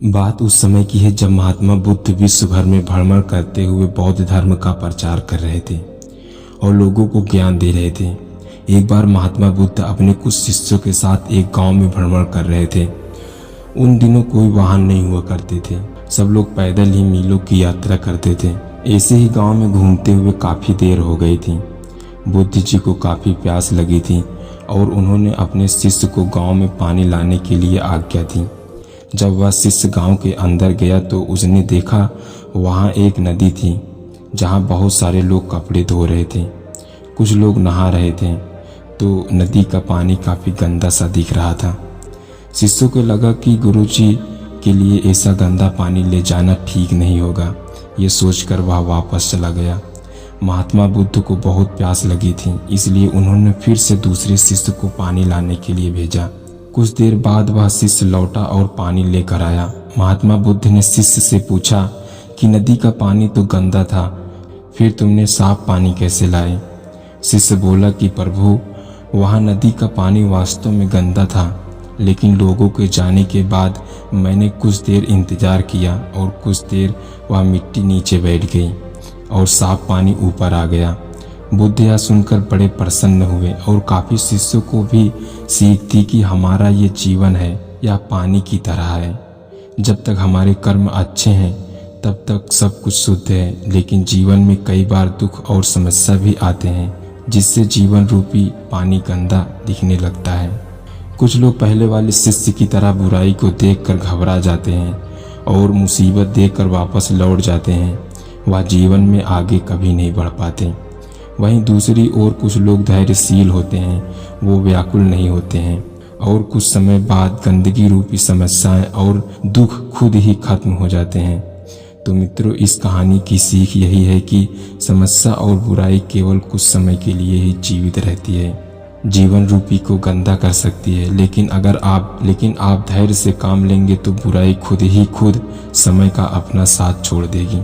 बात उस समय की है जब महात्मा बुद्ध विश्व भर में भ्रमण करते हुए बौद्ध धर्म का प्रचार कर रहे थे और लोगों को ज्ञान दे रहे थे। एक बार महात्मा बुद्ध अपने कुछ शिष्यों के साथ एक गांव में भ्रमण कर रहे थे। उन दिनों कोई वाहन नहीं हुआ करते थे, सब लोग पैदल ही मीलों की यात्रा करते थे। ऐसे ही गांव में घूमते हुए काफ़ी देर हो गई थी। बुद्ध जी को काफ़ी प्यास लगी थी और उन्होंने अपने शिष्य को गांव में पानी लाने के लिए आज्ञा दी। जब वह शिष्य गांव के अंदर गया तो उसने देखा वहां एक नदी थी जहां बहुत सारे लोग कपड़े धो रहे थे। कुछ लोग नहा रहे थे तो नदी का पानी काफ़ी गंदा सा दिख रहा था। शिष्यों को लगा कि गुरुजी के लिए ऐसा गंदा पानी ले जाना ठीक नहीं होगा। ये सोचकर वह वापस चला गया। महात्मा बुद्ध को बहुत प्यास लगी थी, इसलिए उन्होंने फिर से दूसरे शिष्य को पानी लाने के लिए भेजा। कुछ देर बाद वह शिष्य लौटा और पानी लेकर आया। महात्मा बुद्ध ने शिष्य से पूछा कि नदी का पानी तो गंदा था, फिर तुमने साफ पानी कैसे लाए? शिष्य बोला कि प्रभु, वहाँ नदी का पानी वास्तव में गंदा था, लेकिन लोगों के जाने के बाद मैंने कुछ देर इंतजार किया और कुछ देर वह मिट्टी नीचे बैठ गई और साफ पानी ऊपर आ गया। बुद्ध यह सुनकर बड़े प्रसन्न हुए और काफ़ी शिष्यों को भी सीख थी कि हमारा ये जीवन है या पानी की तरह है। जब तक हमारे कर्म अच्छे हैं तब तक सब कुछ शुद्ध है, लेकिन जीवन में कई बार दुख और समस्या भी आते हैं जिससे जीवन रूपी पानी गंदा दिखने लगता है। कुछ लोग पहले वाले शिष्य की तरह बुराई को देखकर घबरा जाते हैं और मुसीबत देखकर वापस लौट जाते हैं। वह जीवन में आगे कभी नहीं बढ़ पाते। वहीं दूसरी ओर कुछ लोग धैर्यशील होते हैं, वो व्याकुल नहीं होते हैं और कुछ समय बाद गंदगी रूपी समस्याएं और दुख खुद ही खत्म हो जाते हैं। तो मित्रों, इस कहानी की सीख यही है कि समस्या और बुराई केवल कुछ समय के लिए ही जीवित रहती है। जीवन रूपी को गंदा कर सकती है, लेकिन आप धैर्य से काम लेंगे तो बुराई खुद ही खुद समय का अपना साथ छोड़ देगी।